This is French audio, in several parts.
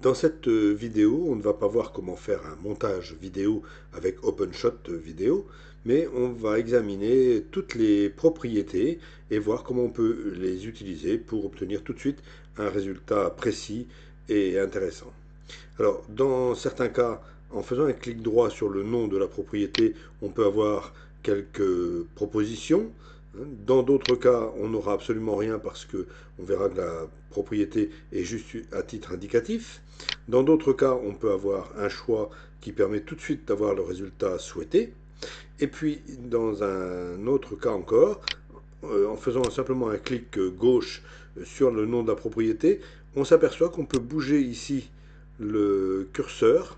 Dans cette vidéo, on ne va pas voir comment faire un montage vidéo avec OpenShot vidéo, mais on va examiner toutes les propriétés et voir comment on peut les utiliser pour obtenir tout de suite un résultat précis et intéressant. Alors, dans certains cas, en faisant un clic droit sur le nom de la propriété, on peut avoir quelques propositions. Dans d'autres cas, on n'aura absolument rien parce que on verra que la propriété est juste à titre indicatif. Dans d'autres cas, on peut avoir un choix qui permet tout de suite d'avoir le résultat souhaité. Et puis, dans un autre cas encore, en faisant simplement un clic gauche sur le nom de la propriété, on s'aperçoit qu'on peut bouger ici le curseur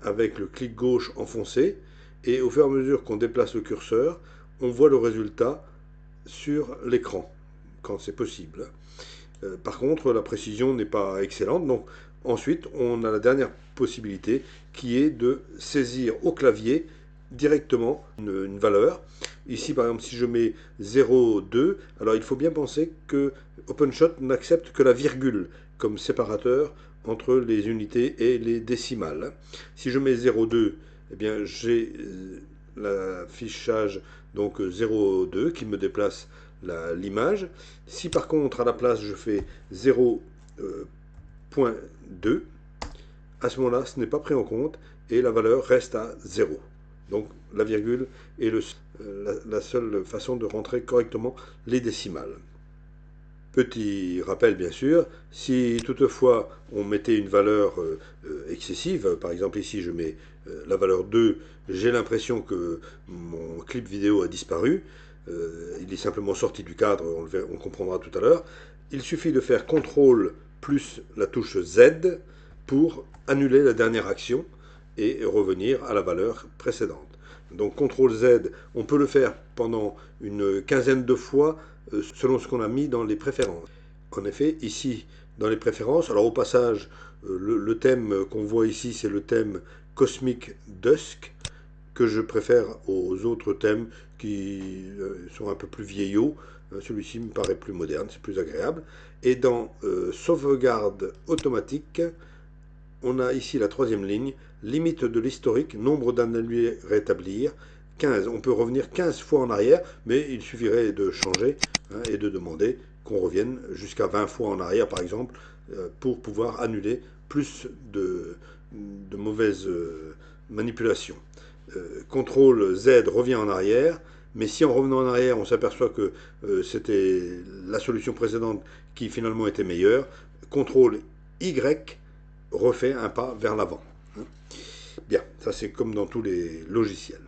avec le clic gauche enfoncé, et au fur et à mesure qu'on déplace le curseur, on voit le résultat sur l'écran, quand c'est possible. Par contre, la précision n'est pas excellente, donc ensuite on a la dernière possibilité qui est de saisir au clavier directement une valeur. Ici par exemple si je mets 0,2, alors il faut bien penser que OpenShot n'accepte que la virgule comme séparateur entre les unités et les décimales. Si je mets 0,2, eh bien j'ai l'affichage donc 0,2 qui me déplace l'image. Si par contre à la place je fais 0,2, à ce moment-là ce n'est pas pris en compte et la valeur reste à 0. Donc la virgule est la seule façon de rentrer correctement les décimales. Petit rappel bien sûr, si toutefois on mettait une valeur excessive, par exemple ici je mets la valeur 2, j'ai l'impression que mon clip vidéo a disparu, il est simplement sorti du cadre, on comprendra tout à l'heure. Il suffit de faire CTRL plus la touche Z pour annuler la dernière action et revenir à la valeur précédente. Donc CTRL Z, on peut le faire pendant une quinzaine de fois selon ce qu'on a mis dans les préférences. En effet, ici, dans les préférences, alors au passage, le thème qu'on voit ici, c'est le thème Cosmic Dusk, que je préfère aux autres thèmes qui sont un peu plus vieillots. Celui-ci me paraît plus moderne, c'est plus agréable. Et dans sauvegarde automatique, on a ici la troisième ligne, limite de l'historique, nombre d'annulés rétablir, 15. On peut revenir 15 fois en arrière, mais il suffirait de changer et de demander qu'on revienne jusqu'à 20 fois en arrière, par exemple, pour pouvoir annuler plus de mauvaises manipulations. CTRL Z revient en arrière, mais si en revenant en arrière, on s'aperçoit que c'était la solution précédente qui finalement était meilleure, CTRL Y refait un pas vers l'avant. Bien, ça c'est comme dans tous les logiciels.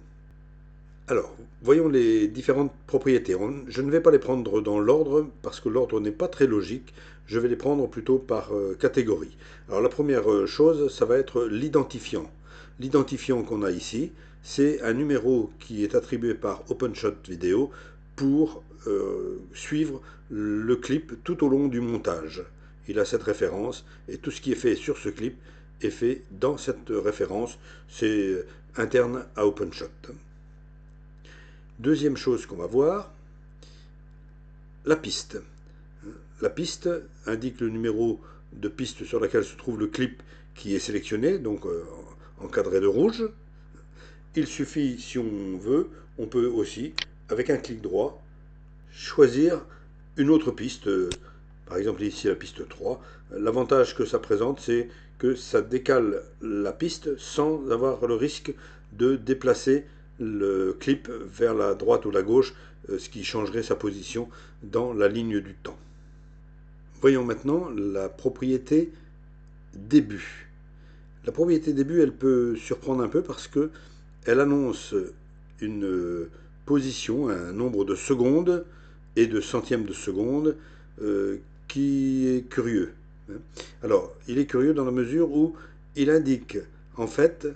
Alors, voyons les différentes propriétés. Je ne vais pas les prendre dans l'ordre parce que l'ordre n'est pas très logique. Je vais les prendre plutôt par catégorie. Alors la première chose, ça va être l'identifiant. L'identifiant qu'on a ici, c'est un numéro qui est attribué par OpenShot Video pour suivre le clip tout au long du montage. Il a cette référence et tout ce qui est fait sur ce clip est fait dans cette référence. C'est interne à OpenShot. Deuxième chose qu'on va voir, la piste. La piste indique le numéro de piste sur laquelle se trouve le clip qui est sélectionné, donc encadré de rouge. Il suffit, si on veut, on peut aussi, avec un clic droit, choisir une autre piste, par exemple ici la piste 3. L'avantage que ça présente, c'est que ça décale la piste sans avoir le risque de déplacer le clip vers la droite ou la gauche, ce qui changerait sa position dans la ligne du temps. Voyons maintenant la propriété début. La propriété début, elle peut surprendre un peu parce que elle annonce une position, un nombre de secondes et de centièmes de seconde qui est curieux. Alors, il est curieux dans la mesure où il indique en fait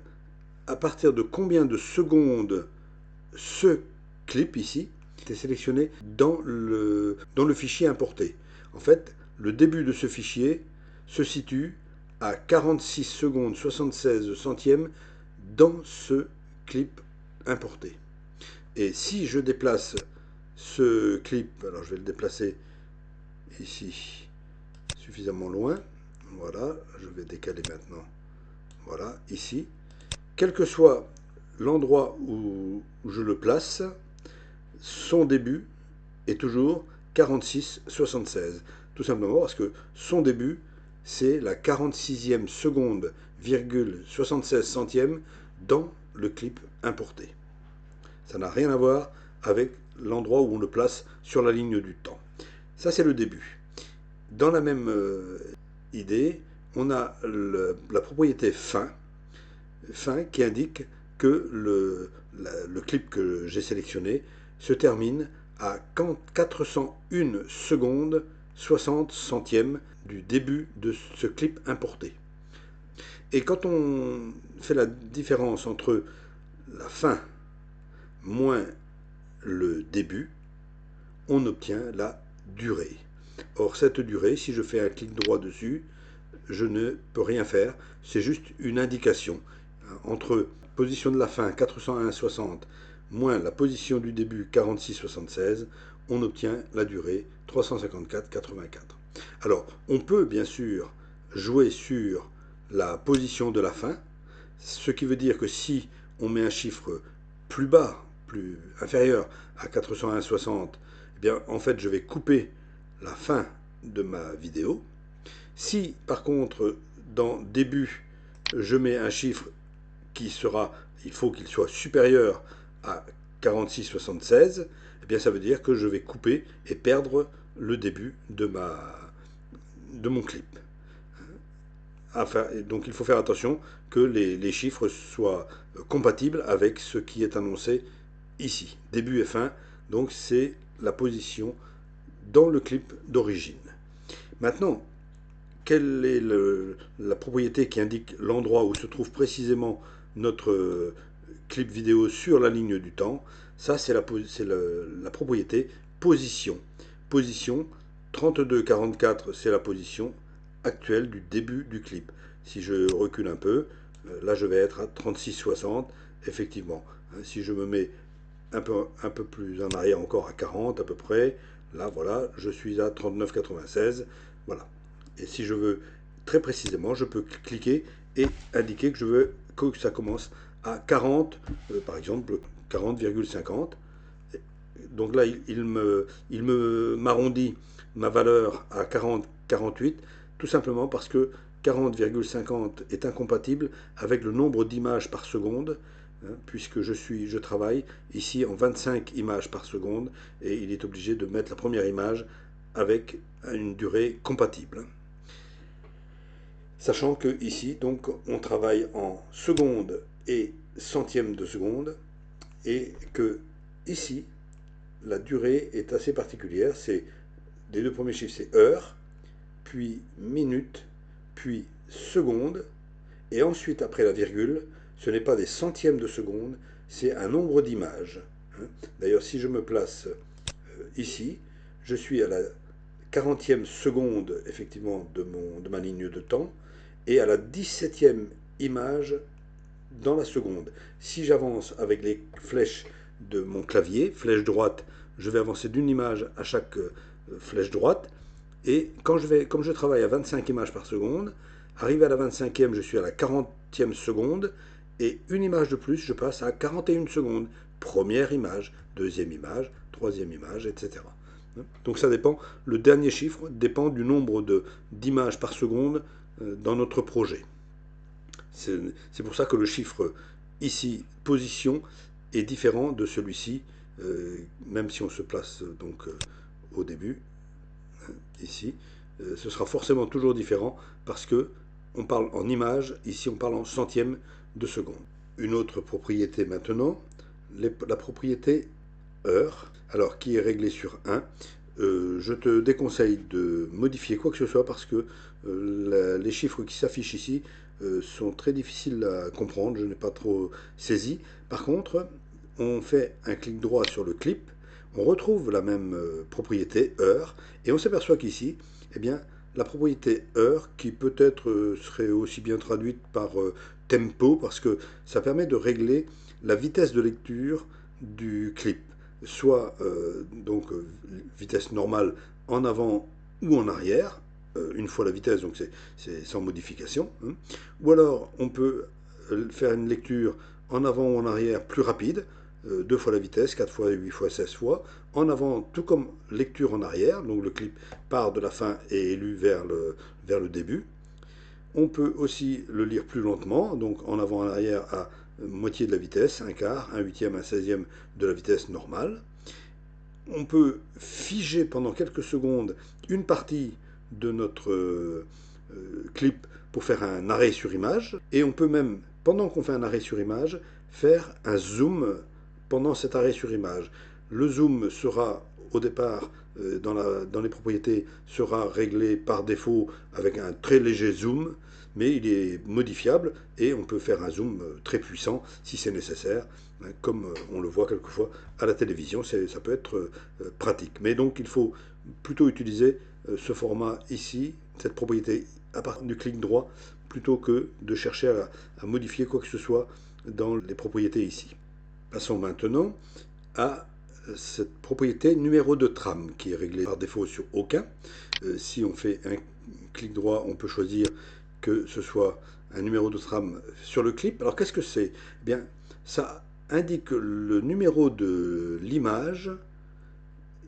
à partir de combien de secondes ce clip ici est sélectionné dans le fichier importé. En fait, le début de ce fichier se situe à 46 secondes 76 centièmes dans ce clip importé. Et si je déplace ce clip, alors je vais le déplacer ici suffisamment loin, Voilà, je vais décaler maintenant. Voilà, ici. Quel que soit l'endroit où je le place, son début est toujours 46,76. Tout simplement parce que son début, c'est la 46e seconde, virgule 76 centièmes dans le clip importé. Ça n'a rien à voir avec l'endroit où on le place sur la ligne du temps. Ça, c'est le début. Dans la même idée, on a la propriété fin qui indique que le clip que j'ai sélectionné se termine à 401 secondes 60 centièmes du début de ce clip importé. Et quand on fait la différence entre la fin moins le début, on obtient la durée. Or, cette durée, si je fais un clic droit dessus, je ne peux rien faire, c'est juste une indication. Entre position de la fin 401,60 moins la position du début 46,76, on obtient la durée 354,84. Alors, on peut bien sûr jouer sur la position de la fin, ce qui veut dire que si on met un chiffre plus bas, plus inférieur à 401,60, eh bien, en fait, je vais couper la fin de ma vidéo. Si, par contre, dans début, je mets un chiffre qui sera, il faut qu'il soit supérieur à 46,76, eh bien, ça veut dire que je vais couper et perdre le début de mon clip. Enfin, donc il faut faire attention que les chiffres soient compatibles avec ce qui est annoncé ici. Début et fin, donc c'est la position dans le clip d'origine. Maintenant, quelle est la propriété qui indique l'endroit où se trouve précisément notre clip vidéo sur la ligne du temps? Ça, c'est la propriété position. Position 32,44, c'est la position actuelle du début du clip. Si je recule un peu, là je vais être à 36,60, effectivement. Si je me mets un peu plus en arrière encore à 40 à peu près, là voilà, je suis à 39,96, voilà. Et si je veux très précisément, je peux cliquer et indiquer que je veux que ça commence à 40, par exemple 40,50. Donc là, il m'arrondit ma valeur à 40,48, tout simplement parce que 40,50 est incompatible avec le nombre d'images par seconde, hein, puisque je travaille ici en 25 images par seconde, et il est obligé de mettre la première image avec une durée compatible. Sachant que ici, donc, on travaille en secondes et centièmes de seconde, et que ici, la durée est assez particulière. C'est les deux premiers chiffres, c'est heure, puis minute, puis seconde, et ensuite après la virgule, ce n'est pas des centièmes de seconde, c'est un nombre d'images. D'ailleurs, si je me place ici, je suis à la 40e seconde effectivement de ma ligne de temps et à la 17e image dans la seconde. Si j'avance avec les flèches de mon clavier, flèche droite, je vais avancer d'une image à chaque flèche droite. Et comme je travaille à 25 images par seconde, arrivé à la 25e, je suis à la 40e seconde, et une image de plus, je passe à 41 secondes. Première image, deuxième image, troisième image, etc. Donc ça dépend, le dernier chiffre dépend du nombre d'images par seconde dans notre projet. C'est pour ça que le chiffre ici, position, est différent de celui-ci, même si on se place donc au début, ici, ce sera forcément toujours différent parce que on parle en images, ici on parle en centièmes de seconde. Une autre propriété maintenant, la propriété heure, alors qui est réglée sur 1. Je te déconseille de modifier quoi que ce soit parce que les chiffres qui s'affichent ici sont très difficiles à comprendre, je n'ai pas trop saisi. Par contre, on fait un clic droit sur le clip, on retrouve la même propriété, heure, et on s'aperçoit qu'ici, eh bien, la propriété heure, qui peut-être serait aussi bien traduite par tempo, parce que ça permet de régler la vitesse de lecture du clip, soit donc vitesse normale en avant ou en arrière, une fois la vitesse, donc c'est sans modification. Hein. Ou alors on peut faire une lecture en avant ou en arrière plus rapide, 2 fois la vitesse, 4 fois, 8 fois, 16 fois, en avant tout comme lecture en arrière, donc le clip part de la fin et est lu vers le début. On peut aussi le lire plus lentement, donc en avant, en arrière à moitié de la vitesse, un quart, un huitième, un seizième de la vitesse normale. On peut figer pendant quelques secondes une partie de notre clip pour faire un arrêt sur image, et on peut même, pendant qu'on fait un arrêt sur image, faire un zoom pendant cet arrêt sur image. Le zoom sera au départ dans les propriétés sera réglé par défaut avec un très léger zoom, mais il est modifiable et on peut faire un zoom très puissant si c'est nécessaire, hein, comme on le voit quelquefois à la télévision, ça peut être pratique. Mais donc il faut plutôt utiliser ce format ici, cette propriété à partir du clic droit, plutôt que de chercher à modifier quoi que ce soit dans les propriétés ici. Passons maintenant à cette propriété numéro de trame qui est réglée par défaut sur aucun. Si on fait un clic droit, on peut choisir que ce soit un numéro de trame sur le clip. Alors qu'est-ce que c'est? Eh bien, ça indique le numéro de l'image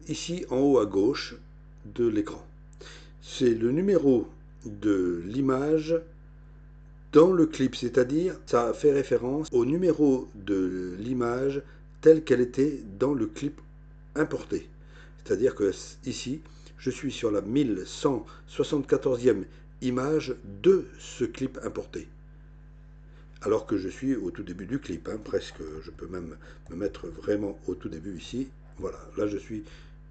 ici en haut à gauche de l'écran. C'est le numéro de l'image dans le clip, c'est-à-dire ça fait référence au numéro de l'image telle qu'elle était dans le clip importé. C'est-à-dire que ici, je suis sur la 1174e image de ce clip importé. Alors que je suis au tout début du clip, hein, presque, je peux même me mettre vraiment au tout début ici. Voilà, là je suis,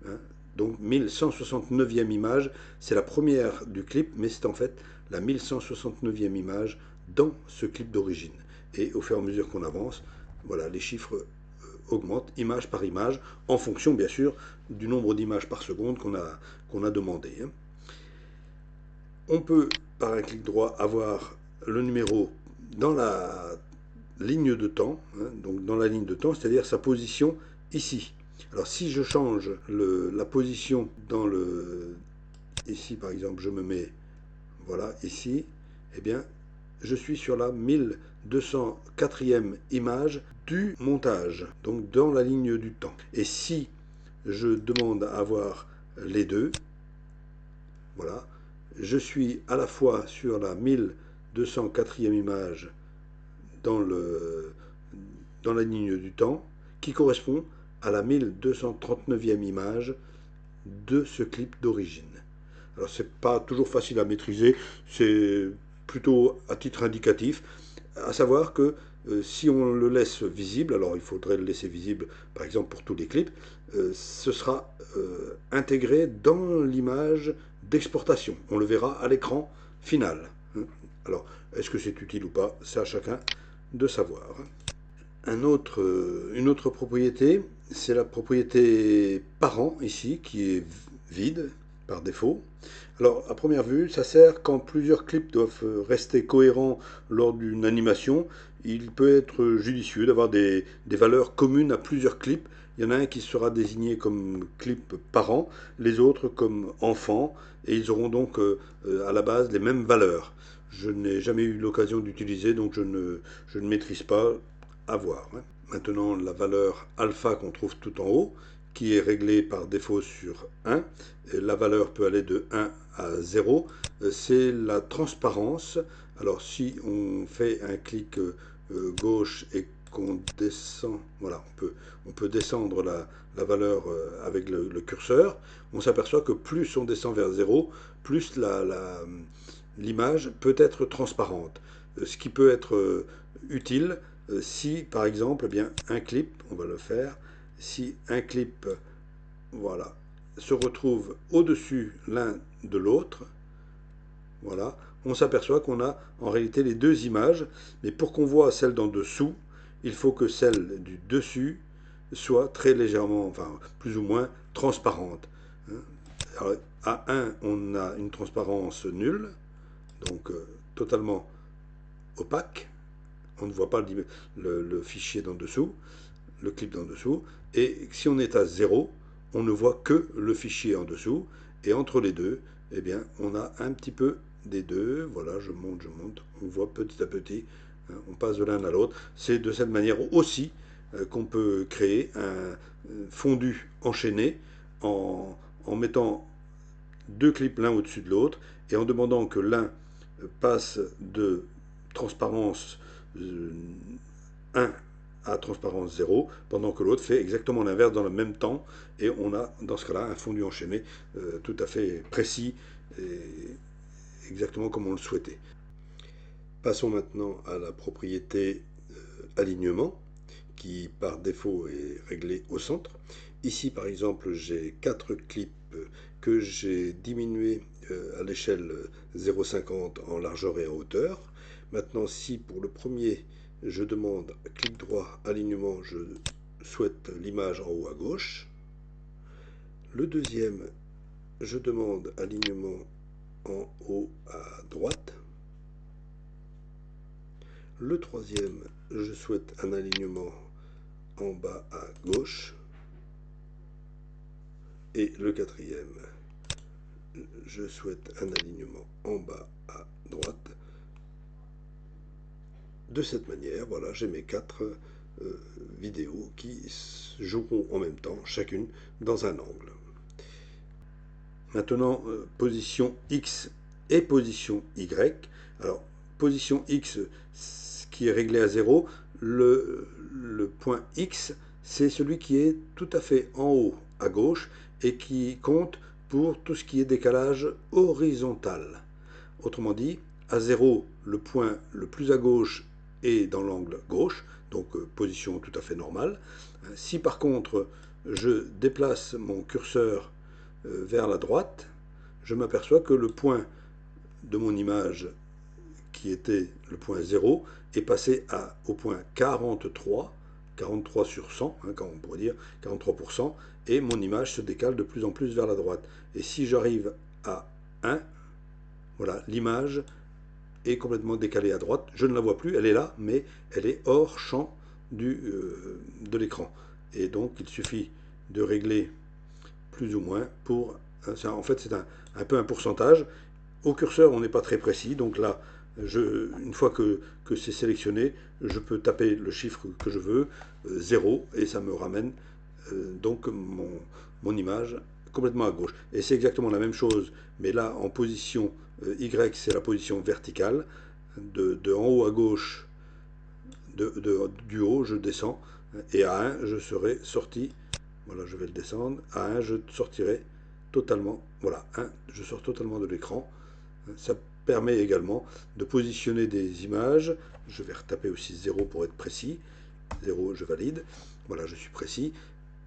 hein, donc 1169e image, c'est la première du clip, mais c'est en fait la 1169e image dans ce clip d'origine. Et au fur et à mesure qu'on avance, voilà, les chiffres augmentent image par image, en fonction bien sûr du nombre d'images par seconde qu'on a demandé. Hein. On peut, par un clic droit, avoir le numéro dans la ligne de temps, hein, donc dans la ligne de temps, c'est-à-dire sa position ici. Alors si je change la position dans le... Ici par exemple, je me mets, voilà, ici, eh bien, je suis sur la 1204e image du montage, donc dans la ligne du temps. Et si je demande à avoir les deux, voilà, je suis à la fois sur la 1204e image dans la ligne du temps, qui correspond à la 1239e image de ce clip d'origine. Alors c'est pas toujours facile à maîtriser, c'est plutôt à titre indicatif, à savoir que si on le laisse visible, alors il faudrait le laisser visible par exemple pour tous les clips, ce sera intégré dans l'image d'exportation. On le verra à l'écran final. Alors, est-ce que c'est utile ou pas? C'est à chacun de savoir. Une autre propriété, c'est la propriété parent ici, qui est vide par défaut. Alors, à première vue, ça sert quand plusieurs clips doivent rester cohérents lors d'une animation. Il peut être judicieux d'avoir des valeurs communes à plusieurs clips. Il y en a un qui sera désigné comme clip parent, les autres comme enfant, et ils auront donc à la base les mêmes valeurs. Je n'ai jamais eu l'occasion d'utiliser, donc je ne maîtrise pas, à voir. Hein. Maintenant, la valeur alpha qu'on trouve tout en haut, qui est réglée par défaut sur 1, et la valeur peut aller de 1 à 0, c'est la transparence. Alors si on fait un clic gauche et qu'on descend, voilà, on peut descendre la valeur avec le curseur, on s'aperçoit que plus on descend vers 0, plus l'image peut être transparente. Ce qui peut être utile si, par exemple, eh bien, un clip, on va le faire, si un clip, voilà, se retrouve au-dessus l'un de l'autre, voilà, on s'aperçoit qu'on a en réalité les deux images, mais pour qu'on voit celle d'en dessous, il faut que celle du dessus soit très légèrement, enfin plus ou moins transparente. Alors, à 1, on a une transparence nulle, donc totalement opaque. On ne voit pas le fichier d'en dessous, le clip d'en dessous. Et si on est à 0, on ne voit que le fichier en dessous. Et entre les deux, eh bien, on a un petit peu des deux. Voilà, je monte, on voit petit à petit, hein, on passe de l'un à l'autre. C'est de cette manière aussi qu'on peut créer un fondu enchaîné en mettant deux clips l'un au-dessus de l'autre et en demandant que l'un passe de transparence 1 à transparence 0, pendant que l'autre fait exactement l'inverse dans le même temps, et on a dans ce cas-là un fondu enchaîné tout à fait précis, et exactement comme on le souhaitait. Passons maintenant à la propriété alignement, qui par défaut est réglée au centre. Ici par exemple j'ai 4 clips que j'ai diminués à l'échelle 0,50 en largeur et en hauteur. Maintenant si pour le premier je demande clic droit alignement, je souhaite l'image en haut à gauche. Le deuxième, je demande alignement en haut à droite. Le troisième, je souhaite un alignement en bas à gauche. Et le quatrième, je souhaite un alignement en bas à droite. De cette manière, voilà, j'ai mes 4 vidéos qui joueront en même temps, chacune dans un angle. Maintenant, position X et position Y. Alors, position X, qui est réglé à 0, le point X, c'est celui qui est tout à fait en haut à gauche et qui compte pour tout ce qui est décalage horizontal. Autrement dit, à 0, le point le plus à gauche est dans l'angle gauche, donc position tout à fait normale. Si par contre je déplace mon curseur vers la droite, je m'aperçois que le point de mon image, qui était le point 0, est passé au point 43, 43 sur 100, hein, quand on pourrait dire 43%, et mon image se décale de plus en plus vers la droite. Et si j'arrive à 1, voilà, l'image est complètement décalée à droite. Je ne la vois plus, elle est là, mais elle est hors champ de l'écran. Et donc, il suffit de régler plus ou moins pour... En fait, c'est un peu un pourcentage. Au curseur, on n'est pas très précis, donc là, une fois que c'est sélectionné, je peux taper le chiffre que je veux, 0, et ça me ramène donc mon image complètement à gauche. Et c'est exactement la même chose, mais là, en position Y, c'est la position verticale. De en haut à gauche, du haut, je descends, et à 1, je serai sorti. Voilà, je vais le descendre. À 1, je sortirai totalement. Voilà, 1, je sors totalement de l'écran. Ça permet également de positionner des images. Je vais retaper aussi 0 pour être précis. 0, je valide. Voilà, je suis précis.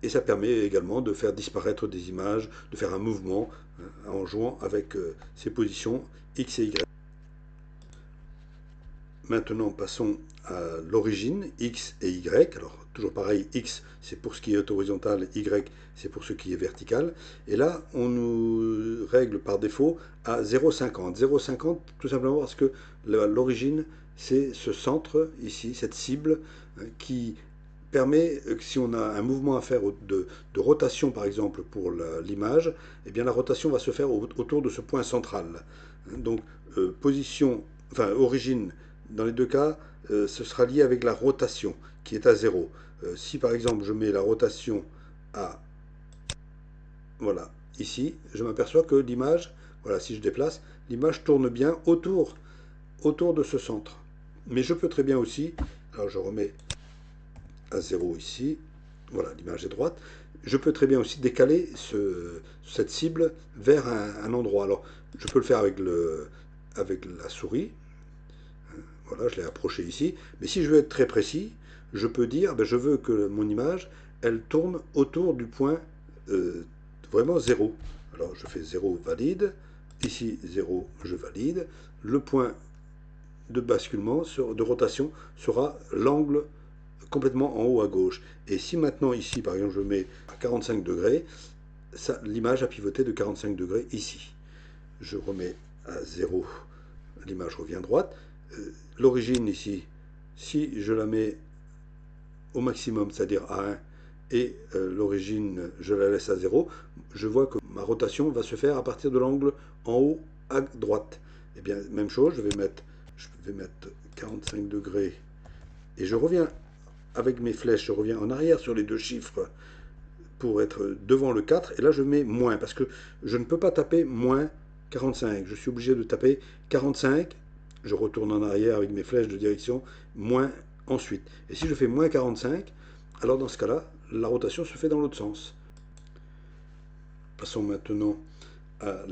Et ça permet également de faire disparaître des images, de faire un mouvement en jouant avec ces positions X et Y. Maintenant, passons à l'origine, X et Y. Alors, toujours pareil, X, c'est pour ce qui est horizontal, Y, c'est pour ce qui est vertical. Et là, on nous règle par défaut à 0,50. 0,50, tout simplement parce que l'origine, c'est ce centre, ici, cette cible, qui permet, si on a un mouvement à faire de rotation, par exemple, pour l'image, eh bien, la rotation va se faire autour de ce point central. Donc, origine, dans les deux cas, ce sera lié avec la rotation qui est à 0. Si par exemple je mets la rotation à, voilà, ici, je m'aperçois que l'image, voilà, si je déplace, l'image tourne bien autour de ce centre. Mais je peux très bien aussi, alors je remets à 0 ici, voilà, l'image est droite, je peux très bien aussi décaler cette cible vers un endroit. Alors, je peux le faire avec la souris. Voilà, je l'ai approché ici. Mais si je veux être très précis, je peux dire, ben, je veux que mon image, elle tourne autour du point vraiment 0. Alors je fais 0, valide. Ici, 0, je valide. Le point de basculement, de rotation, sera l'angle complètement en haut à gauche. Et si maintenant, ici, par exemple, je mets à 45 degrés, l'image a pivoté de 45 degrés ici. Je remets à 0, l'image revient droite. L'origine ici, si je la mets au maximum, c'est-à-dire à 1, et l'origine, je la laisse à 0, je vois que ma rotation va se faire à partir de l'angle en haut à droite. Et bien, même chose, je vais mettre 45 degrés et je reviens avec mes flèches, je reviens en arrière sur les deux chiffres pour être devant le 4, et là je mets moins, parce que je ne peux pas taper moins 45, je suis obligé de taper 45, je retourne en arrière avec mes flèches de direction, moins ensuite. Et si je fais moins 45, alors dans ce cas-là, la rotation se fait dans l'autre sens. Passons maintenant à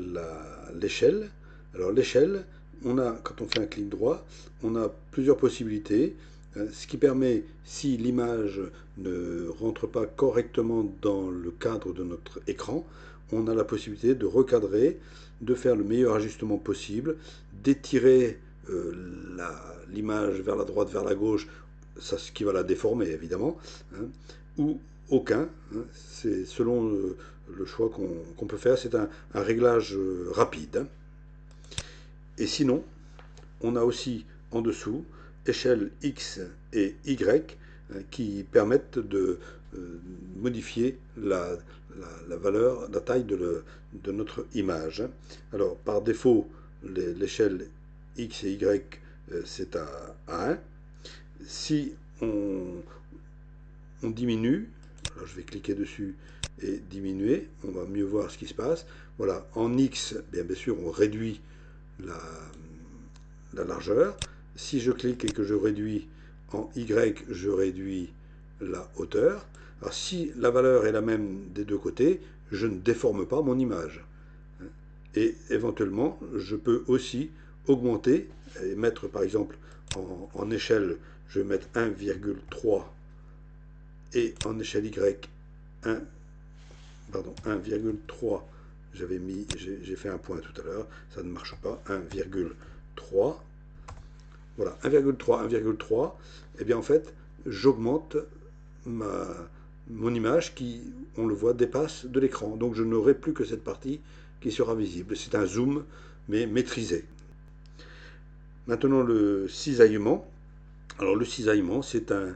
l'échelle. Alors l'échelle, quand on fait un clic droit, on a plusieurs possibilités, ce qui permet, si l'image ne rentre pas correctement dans le cadre de notre écran, on a la possibilité de recadrer, de faire le meilleur ajustement possible, d'étirer l'image vers la droite, vers la gauche, ça, ce qui va la déformer évidemment, hein, ou aucun, hein, c'est selon le choix qu'on peut faire, c'est un réglage rapide. Hein. Et sinon, on a aussi en dessous échelle X et Y qui permettent de modifier la valeur, la taille de notre image. Alors par défaut, l'échelle X et Y c'est à 1. Si on diminue, alors je vais cliquer dessus et diminuer, on va mieux voir ce qui se passe. Voilà, en X, bien sûr, on réduit la largeur. Si je clique et que je réduis en Y, je réduis la hauteur. Alors si la valeur est la même des deux côtés, je ne déforme pas mon image. Et éventuellement, je peux aussi augmenter et mettre par exemple en échelle, je vais mettre 1,3 et en échelle Y 1,3, j'ai fait un point tout à l'heure, ça ne marche pas, 1,3, voilà, 1,3, 1,3, et bien en fait, j'augmente mon image qui, on le voit, dépasse de l'écran, donc je n'aurai plus que cette partie qui sera visible. C'est un zoom, mais maîtrisé. Maintenant, le cisaillement. Alors, le cisaillement, c'est un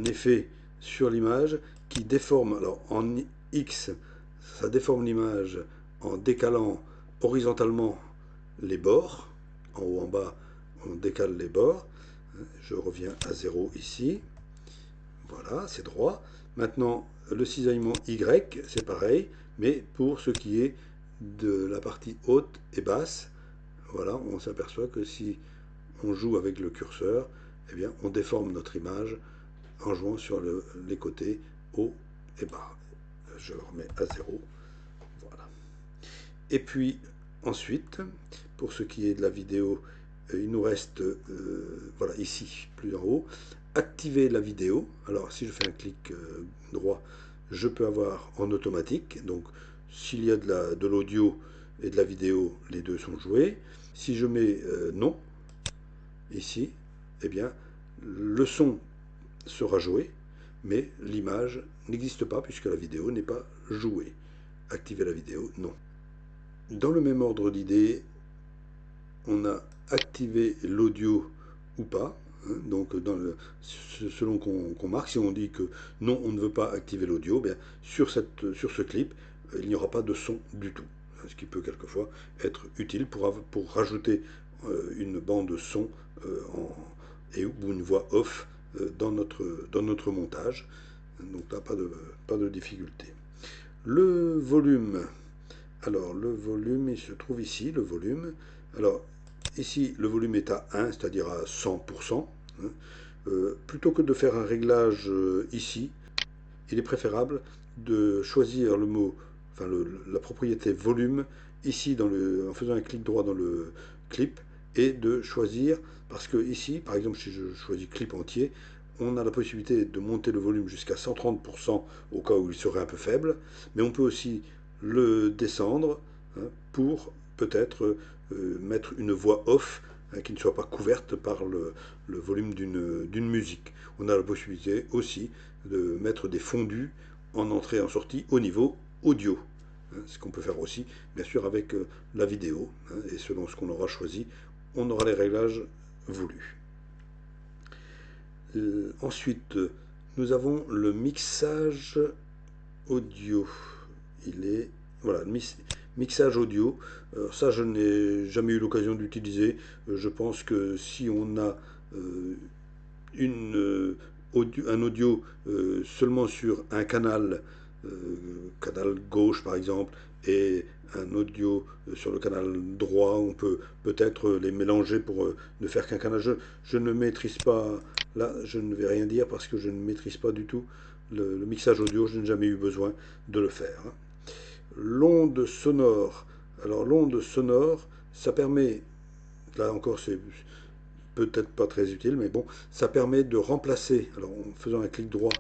effet sur l'image qui déforme. Alors, en X, ça déforme l'image en décalant horizontalement les bords. En haut, en bas, on décale les bords. Je reviens à 0 ici. Voilà, c'est droit. Maintenant, le cisaillement Y, c'est pareil, mais pour ce qui est de la partie haute et basse, voilà, on s'aperçoit que si on joue avec le curseur, eh bien, on déforme notre image en jouant sur les côtés haut et bas. Je remets à 0. Voilà. Et puis, ensuite, pour ce qui est de la vidéo, il nous reste, voilà, ici, plus en haut, activer la vidéo. Alors, si je fais un clic droit, je peux avoir en automatique. Donc, s'il y a de l'audio et de la vidéo, les deux sont joués. Si je mets non, ici, eh bien, le son sera joué, mais l'image n'existe pas puisque la vidéo n'est pas jouée. Activer la vidéo, non. Dans le même ordre d'idée, on a activé l'audio ou pas. Hein, donc, selon qu'on marque, si on dit que non, on ne veut pas activer l'audio, bien sur ce clip, il n'y aura pas de son du tout. Ce qui peut quelquefois être utile pour rajouter une bande son ou une voix off dans notre montage. Donc là, pas de difficulté. Le volume. Alors, le volume, il se trouve ici, le volume. Alors, ici, le volume est à 1, c'est-à-dire à 100%. Hein. Plutôt que de faire un réglage ici, il est préférable de choisir le mot, enfin la propriété volume, ici, en faisant un clic droit dans le clip, et de choisir, parce que ici, par exemple, si je choisis clip entier, on a la possibilité de monter le volume jusqu'à 130% au cas où il serait un peu faible, mais on peut aussi le descendre hein, pour peut-être mettre une voix off hein, qui ne soit pas couverte par le volume d'une musique. On a la possibilité aussi de mettre des fondus en entrée et en sortie au niveau audio. Hein, ce qu'on peut faire aussi, bien sûr, avec la vidéo. Hein, et selon ce qu'on aura choisi, on aura les réglages voulus. Ensuite, nous avons le mixage audio. Il est, voilà, mixage audio. Alors ça, je n'ai jamais eu l'occasion d'utiliser. Je pense que si on a un audio seulement sur un canal, canal gauche par exemple, et un audio sur le canal droit, on peut peut-être les mélanger pour ne faire qu'un canal. Je ne maîtrise pas, là je ne vais rien dire parce que je ne maîtrise pas du tout le mixage audio, je n'ai jamais eu besoin de le faire. L'onde sonore, alors l'onde sonore, ça permet, là encore c'est peut-être pas très utile, mais bon, ça permet de remplacer, alors en faisant un clic droit,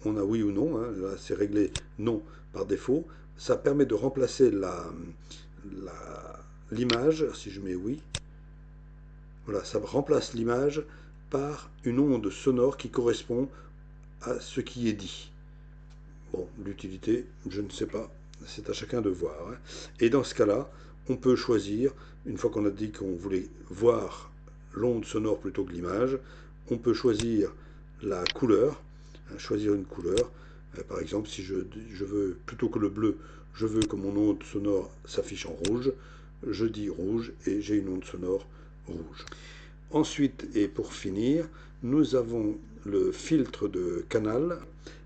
on a oui ou non, hein, là c'est réglé non par défaut, ça permet de remplacer l'image, si je mets oui, voilà, ça remplace l'image par une onde sonore qui correspond à ce qui est dit. Bon, l'utilité, je ne sais pas, c'est à chacun de voir. Hein. Et dans ce cas-là, on peut choisir, une fois qu'on a dit qu'on voulait voir l'onde sonore plutôt que l'image, on peut choisir la couleur, hein, choisir une couleur. Par exemple, si je veux, plutôt que le bleu, je veux que mon onde sonore s'affiche en rouge, je dis rouge et j'ai une onde sonore rouge. Ensuite, et pour finir, nous avons le filtre de canal.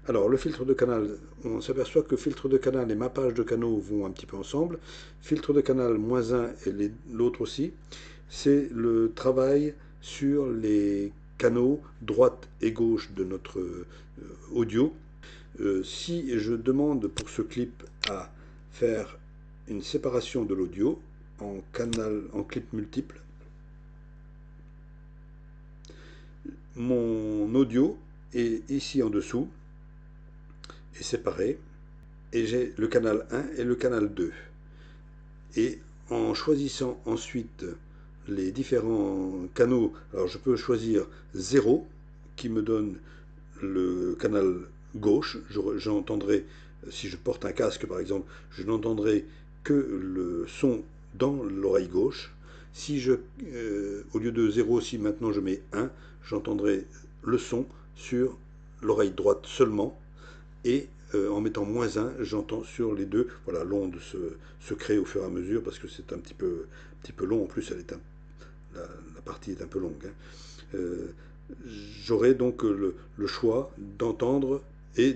Alors, le filtre de canal, on s'aperçoit que filtre de canal et mappage de canaux vont un petit peu ensemble. Filtre de canal -1 et l'autre aussi, c'est le travail sur les canaux droite et gauche de notre audio. Si je demande pour ce clip à faire une séparation de l'audio en clip multiple, mon audio est ici en dessous, est séparé, et j'ai le canal 1 et le canal 2. Et en choisissant ensuite les différents canaux, alors je peux choisir 0 qui me donne le canal gauche, j'entendrai, si je porte un casque par exemple, je n'entendrai que le son dans l'oreille gauche. Si au lieu de 0, si maintenant je mets 1, j'entendrai le son sur l'oreille droite seulement, et en mettant -1, j'entends sur les deux. Voilà, l'onde se crée au fur et à mesure parce que c'est un petit peu long. En plus, la partie est un peu longue. Hein. J'aurai donc le choix d'entendre et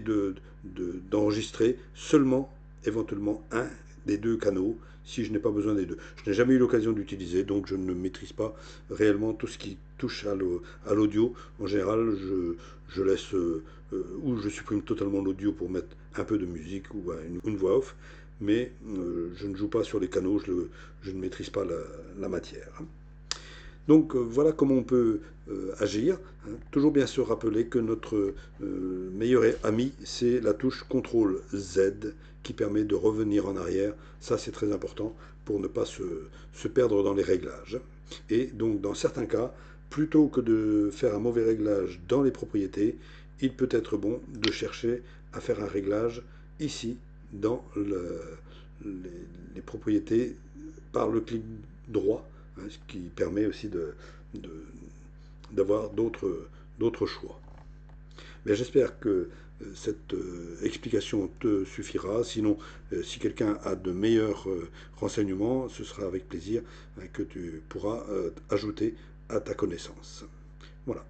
d'enregistrer seulement éventuellement un des deux canaux si je n'ai pas besoin des deux. Je n'ai jamais eu l'occasion d'utiliser, donc je ne maîtrise pas réellement tout ce qui touche à l'audio. En général, je laisse ou je supprime totalement l'audio pour mettre un peu de musique ou une voix off, mais je ne joue pas sur les canaux, je ne maîtrise pas la matière. Donc voilà comment on peut agir. Hein. Toujours bien se rappeler que notre meilleur ami, c'est la touche CTRL Z qui permet de revenir en arrière. Ça, c'est très important pour ne pas se perdre dans les réglages. Et donc, dans certains cas, plutôt que de faire un mauvais réglage dans les propriétés, il peut être bon de chercher à faire un réglage ici, dans les propriétés, par le clic droit, hein, ce qui permet aussi d'avoir d'autres choix. Mais j'espère que cette explication te suffira. Sinon, si quelqu'un a de meilleurs renseignements, ce sera avec plaisir que tu pourras ajouter à ta connaissance. Voilà.